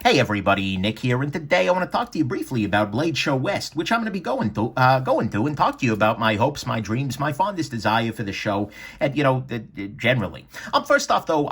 Hey everybody, Nick here, and today I want to talk to you briefly about Blade Show West, which I'm going to be going to and talk to you about my hopes, my dreams, my fondest desire for the show, and generally. First off, though,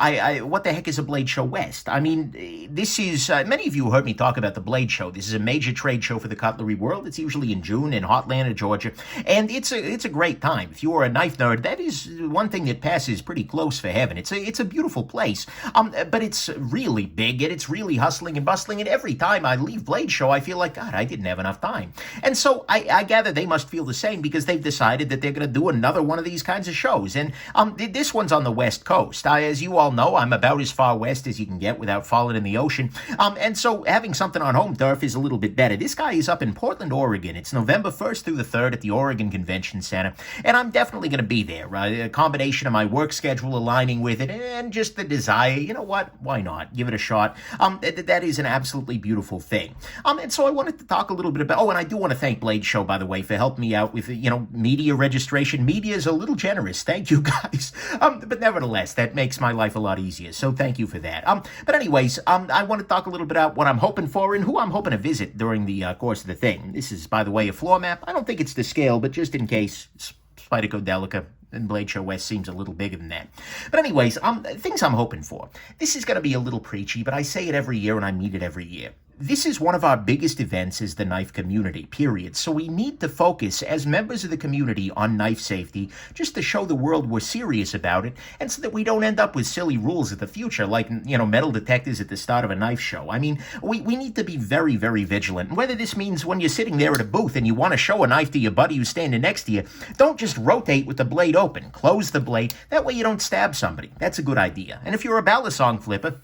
what the heck is a Blade Show West? I mean, this is many of you heard me talk about the Blade Show. This is a major trade show for the cutlery world. It's usually in June in Hotlanta, Georgia, and it's a great time. If you are a knife nerd, that is one thing that passes pretty close for heaven. It's a beautiful place, but it's really big and it's really hustling and bustling, and every time I leave Blade Show, I feel like, God, I didn't have enough time. And so I gather they must feel the same because they've decided that they're going to do another one of these kinds of shows. And this one's on the West Coast. As you all know, I'm about as far west as you can get without falling in the ocean. And so having something on home turf is a little bit better. This guy is up in Portland, Oregon. It's November 1st through the 3rd at the Oregon Convention Center. And I'm definitely going to be there. A combination of my work schedule aligning with it and just the desire. You know what? Why not? Give it a shot. That is an absolutely beautiful thing. And so I wanted to talk a little bit about, and I do want to thank Blade Show, by the way, for helping me out with, media registration. Media is a little generous. Thank you, guys. But nevertheless, that makes my life a lot easier. So thank you for that. But anyways, I want to talk a little bit about what I'm hoping for and who I'm hoping to visit during the course of the thing. This is, by the way, a floor map. I don't think it's to scale, but just in case, Spyderco-Delica. And Blade Show West seems a little bigger than that. But anyways, things I'm hoping for. This is going to be a little preachy, but I say it every year and I mean it every year. This is one of our biggest events as the knife community, period. So we need to focus as members of the community on knife safety just to show the world we're serious about it and so that we don't end up with silly rules of the future like, metal detectors at the start of a knife show. I mean, we need to be very, very vigilant. And whether this means when you're sitting there at a booth and you want to show a knife to your buddy who's standing next to you, don't just rotate with the blade open. Close the blade. That way you don't stab somebody. That's a good idea. And if you're a balisong flipper,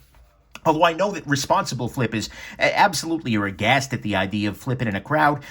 although I know that responsible flippers absolutely are aghast at the idea of flipping in a crowd,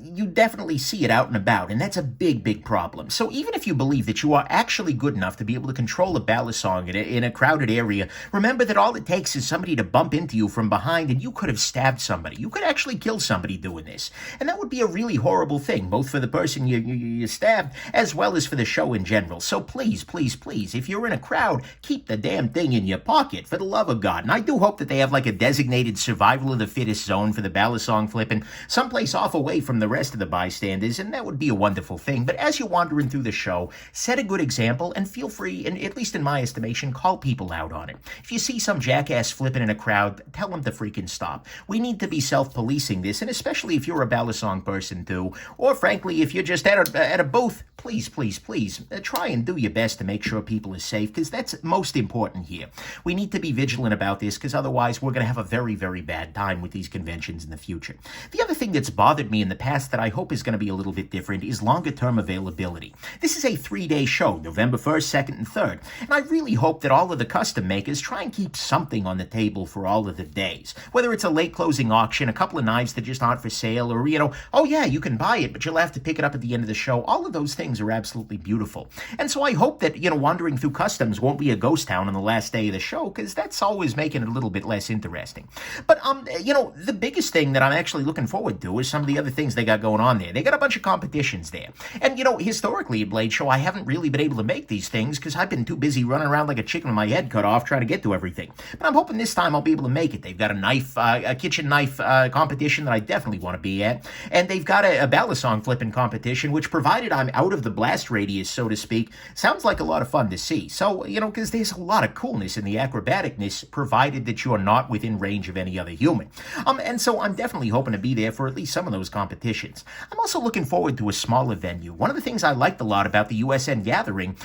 you definitely see it out and about, and that's a big, big problem. So even if you believe that you are actually good enough to be able to control a balisong in a crowded area, remember that all it takes is somebody to bump into you from behind, and you could have stabbed somebody. You could actually kill somebody doing this, and that would be a really horrible thing, both for the person you stabbed as well as for the show in general. So please, please, please, if you're in a crowd, keep the damn thing in your pocket, for the love of God. And I do hope that they have like a designated survival of the fittest zone for the balisong flipping, someplace off away from the rest of the bystanders, and that would be a wonderful thing. But as you're wandering through the show, set a good example and feel free, and at least in my estimation, call people out on it. If you see some jackass flipping in a crowd, tell them to freaking stop. We need to be self-policing this, and especially if you're a balisong person too, or frankly, if you're just at a booth, please, please, please, try and do your best to make sure people are safe, because that's most important here. We need to be vigilant about this, because otherwise we're going to have a very, very bad time with these conventions in the future. The other thing that's bothered me in the past that I hope is going to be a little bit different is longer-term availability. This is a 3-day show, November 1st, 2nd, and 3rd, and I really hope that all of the custom makers try and keep something on the table for all of the days. Whether it's a late closing auction, a couple of knives that just aren't for sale, or, oh yeah, you can buy it, but you'll have to pick it up at the end of the show. All of those things are absolutely beautiful. And so I hope that, wandering through customs won't be a ghost town on the last day of the show, because that's always making it a little bit less interesting. But, the biggest thing that I'm actually looking forward to is some of the other things they got going on there. They got a bunch of competitions there. And, historically at Blade Show, I haven't really been able to make these things because I've been too busy running around like a chicken with my head cut off trying to get to everything. But I'm hoping this time I'll be able to make it. They've got a kitchen knife competition that I definitely want to be at. And they've got a balisong flipping competition, which, provided I'm out of the blast radius, so to speak, sounds like a lot of fun to see. So, because there's a lot of coolness in the acrobaticness, provided that you are not within range of any other human. And so I'm definitely hoping to be there for at least some of those competitions. I'm also looking forward to a smaller venue. One of the things I liked a lot about the USN gathering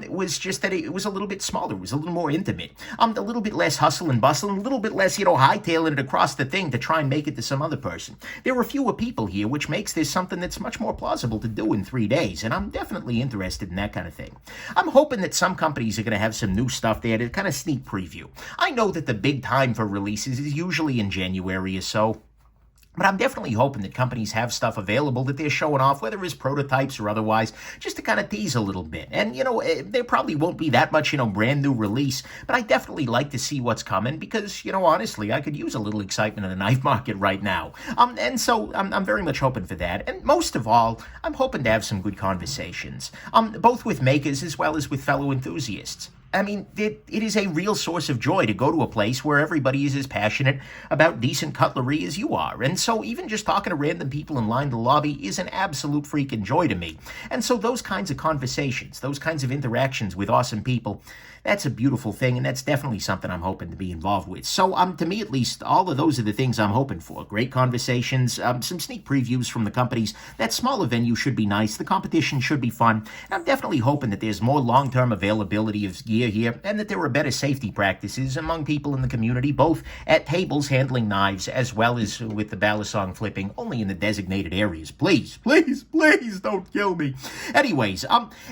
was just that it was a little bit smaller. It was a little more intimate. A little bit less hustle and bustle, and a little bit less, hightailing it across the thing to try and make it to some other person. There were fewer people here, which makes this something that's much more plausible to do in 3 days, and I'm definitely interested in that kind of thing. I'm hoping that some companies are going to have some new stuff there to kind of sneak preview. I know that the big time for releases is usually in January or so, but I'm definitely hoping that companies have stuff available that they're showing off, whether it's prototypes or otherwise, just to kind of tease a little bit. And, there probably won't be that much, brand new release, but I definitely like to see what's coming because, honestly, I could use a little excitement in the knife market right now. And so I'm very much hoping for that. And most of all, I'm hoping to have some good conversations, both with makers as well as with fellow enthusiasts. I mean, it is a real source of joy to go to a place where everybody is as passionate about decent cutlery as you are. And so even just talking to random people in line in the lobby is an absolute freaking joy to me. And so those kinds of conversations, those kinds of interactions with awesome people, that's a beautiful thing, and that's definitely something I'm hoping to be involved with. So, to me at least, all of those are the things I'm hoping for. Great conversations, some sneak previews from the companies. That smaller venue should be nice. The competition should be fun. And I'm definitely hoping that there's more long-term availability of gear here, and that there are better safety practices among people in the community, both at tables handling knives as well as with the balisong flipping, only in the designated areas. Please, please, please don't kill me. Anyways,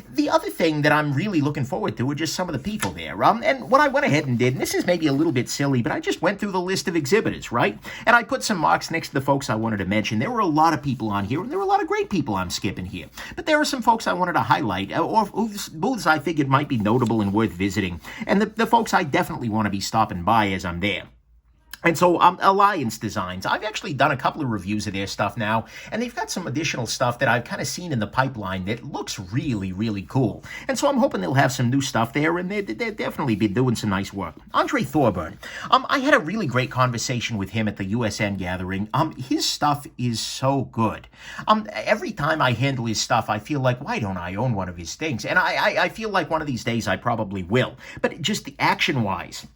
the other thing that I'm really looking forward to are just some of the people there. And what I went ahead and did, and this is maybe a little bit silly, but I just went through the list of exhibitors, right? And I put some marks next to the folks I wanted to mention. There were a lot of people on here, and there were a lot of great people I'm skipping here. But there are some folks I wanted to highlight, or whose booths I figured might be notable and worth visiting. And the folks I definitely want to be stopping by as I'm there. And so, Alliance Designs, I've actually done a couple of reviews of their stuff now, and they've got some additional stuff that I've kind of seen in the pipeline that looks really, really cool. And so I'm hoping they'll have some new stuff there, and they've definitely been doing some nice work. Andre Thorburn, I had a really great conversation with him at the USN gathering. His stuff is so good. Every time I handle his stuff, I feel like, why don't I own one of his things? And I feel like one of these days I probably will. But just the action-wise,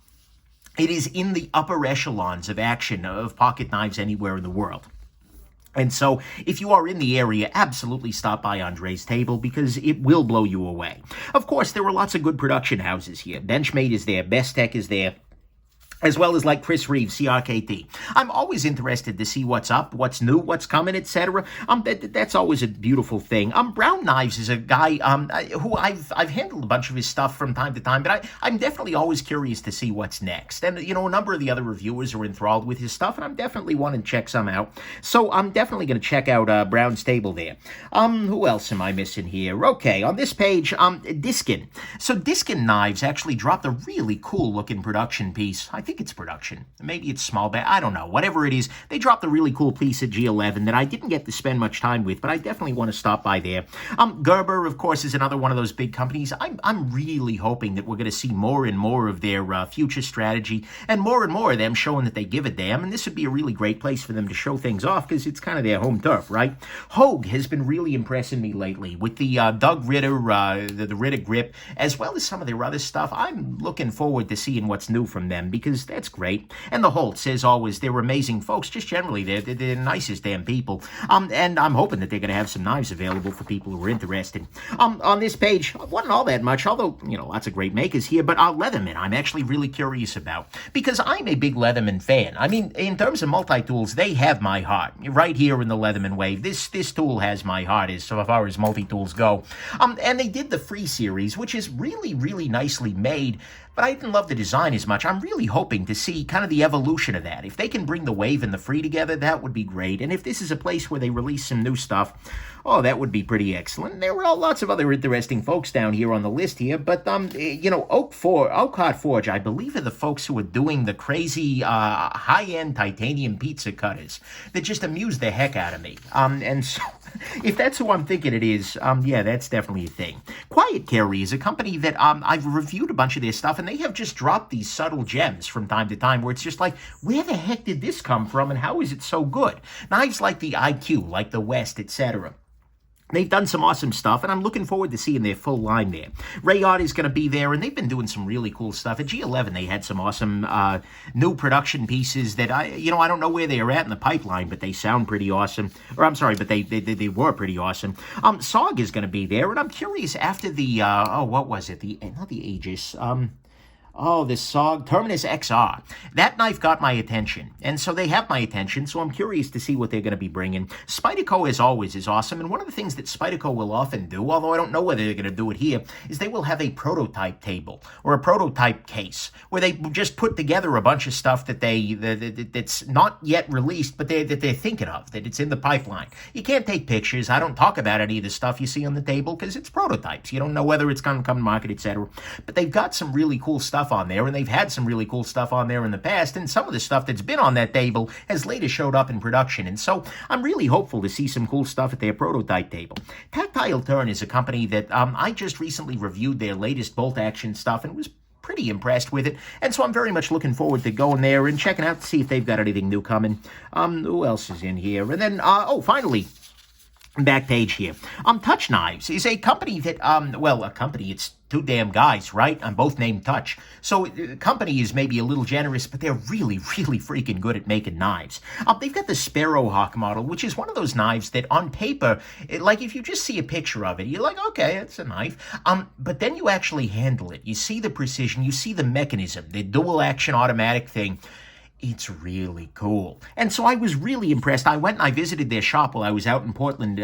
it is in the upper echelons of action of pocket knives anywhere in the world. And so, if you are in the area, absolutely stop by Andre's table because it will blow you away. Of course, there were lots of good production houses here. Benchmade is there, Best Tech is there, as well as like Chris Reeves, CRKT. I'm always interested to see what's up, what's new, what's coming, etc. That's always a beautiful thing. Brown Knives is a guy who I've handled a bunch of his stuff from time to time, but I'm definitely always curious to see what's next. And, a number of the other reviewers are enthralled with his stuff, and I'm definitely wanting to check some out. So I'm definitely going to check out Brown's table there. Who else am I missing here? Okay, on this page, Diskin. So Diskin Knives actually dropped a really cool-looking production piece. I think it's production. Maybe it's small bag. I don't know. Whatever it is, they dropped a really cool piece at G11 that I didn't get to spend much time with, but I definitely want to stop by there. Gerber, of course, is another one of those big companies. I'm really hoping that we're going to see more and more of their future strategy and more of them showing that they give a damn, and this would be a really great place for them to show things off because it's kind of their home turf, right? Hogue has been really impressing me lately with the Doug Ritter, the Ritter grip, as well as some of their other stuff. I'm looking forward to seeing what's new from them because that's great. And the Holtz, as always, they're amazing folks. Just generally, they're the nicest damn people. And I'm hoping that they're going to have some knives available for people who are interested. On this page, wasn't all that much, although, lots of great makers here, but Leatherman, I'm actually really curious about, because I'm a big Leatherman fan. I mean, in terms of multi-tools, they have my heart. Right here in the Leatherman wave, this tool has my heart as far as multi-tools go. And they did the Free series, which is really, really nicely made, but I didn't love the design as much. I'm really hoping to see kind of the evolution of that. If they can bring the Wave and the Free together, that would be great. And if this is a place where they release some new stuff, oh, that would be pretty excellent. There were lots of other interesting folks down here on the list here, but, Oak Heart Forge, I believe, are the folks who are doing the crazy high-end titanium pizza cutters that just amuse the heck out of me. And so, if that's who I'm thinking it is, yeah, that's definitely a thing. Quiet Carry is a company that I've reviewed a bunch of their stuff, and they have just dropped these subtle gems from time to time where it's just like, where the heck did this come from, and how is it so good? Knives like the IQ, like the West, etc. They've done some awesome stuff, and I'm looking forward to seeing their full line there. Rayard is going to be there, and they've been doing some really cool stuff. At G11, they had some awesome new production pieces that I don't know where they are at in the pipeline, but they sound pretty awesome. Or I'm sorry, but they were pretty awesome. SOG is going to be there, and I'm curious after the what was it? Not the Aegis. This SOG, Terminus XR. That knife got my attention, and so they have my attention, so I'm curious to see what they're going to be bringing. Spyderco, as always, is awesome, and one of the things that Spyderco will often do, although I don't know whether they're going to do it here, is they will have a prototype table, or a prototype case, where they just put together a bunch of stuff that that's not yet released, but that they're thinking of, that it's in the pipeline. You can't take pictures. I don't talk about any of the stuff you see on the table, because it's prototypes. You don't know whether it's going to come to market, etc. But they've got some really cool stuff stuff on there, and they've had some really cool stuff on there in the past, and some of the stuff that's been on that table has later showed up in production, and so I'm really hopeful to see some cool stuff at their prototype table. Tactile Turn is a company that I just recently reviewed their latest bolt action stuff and was pretty impressed with it, and so I'm very much looking forward to going there and checking out to see if they've got anything new coming. Who else is in here? And then, finally, back page here. Touch Knives is a company that, it's two damn guys, right? I'm both named Touch. So, company is maybe a little generous, but they're really, really freaking good at making knives. They've got the Sparrowhawk model, which is one of those knives that on paper, like if you just see a picture of it, you're like, okay, it's a knife. But then you actually handle it. You see the precision, you see the mechanism, the dual action automatic thing. It's really cool. And so I was really impressed. I went and I visited their shop while I was out in Portland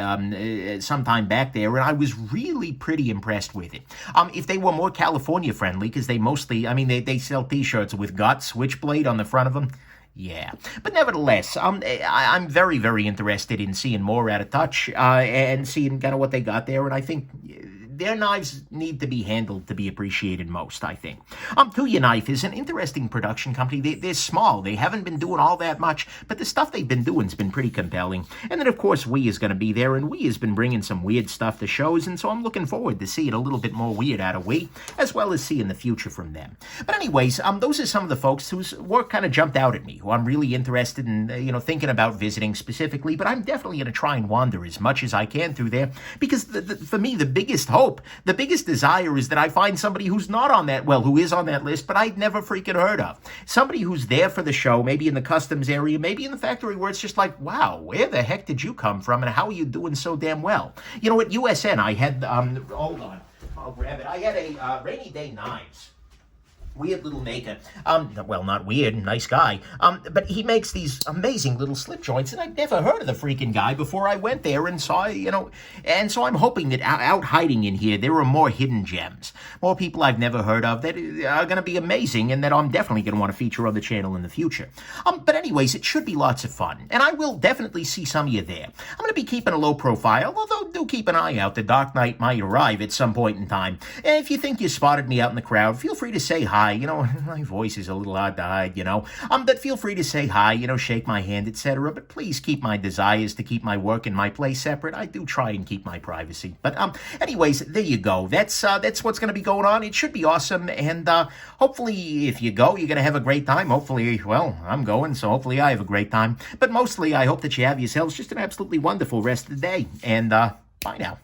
sometime back there, and I was really pretty impressed with it. If they were more California friendly, because they mostly, they sell t-shirts with GOT Switchblade on the front of them. Yeah, but nevertheless, I'm very, very interested in seeing more out of Touch and seeing kind of what they got there, and I think their knives need to be handled to be appreciated most, I think. Tuya Knife is an interesting production company. They're small. They haven't been doing all that much, but the stuff they've been doing has been pretty compelling. And then, of course, We is going to be there, and We has been bringing some weird stuff to shows, and so I'm looking forward to seeing a little bit more weird out of We, as well as seeing the future from them. But anyways, those are some of the folks whose work kind of jumped out at me, who I'm really interested in, thinking about visiting specifically, but I'm definitely going to try and wander as much as I can through there, because for me, the biggest hope, the biggest desire is that I find somebody who's not on that, who is on that list, but I'd never freaking heard of. Somebody who's there for the show, maybe in the customs area, maybe in the factory, where it's just like, wow, where the heck did you come from, and how are you doing so damn well? At USN, I had, hold on, I'll grab it. I had a Rainy Day Knives. Weird little maker. Not weird, nice guy. But he makes these amazing little slip joints, and I'd never heard of the freaking guy before I went there and saw, and so I'm hoping that out hiding in here, there are more hidden gems, more people I've never heard of that are going to be amazing, and that I'm definitely going to want to feature on the channel in the future. But anyways, it should be lots of fun, and I will definitely see some of you there. I'm going to be keeping a low profile, although do keep an eye out. The dark night might arrive at some point in time. And if you think you spotted me out in the crowd, feel free to say hi. My voice is a little hard to hide, but feel free to say hi, shake my hand, etc. But please keep my desires to keep my work and my play separate. I do try and keep my privacy. But anyways, there you go. That's what's going to be going on. It should be awesome, and hopefully, if you go, you're going to have a great time. Hopefully, I'm going, so hopefully I have a great time. But mostly, I hope that you have yourselves just an absolutely wonderful rest of the day. And bye now.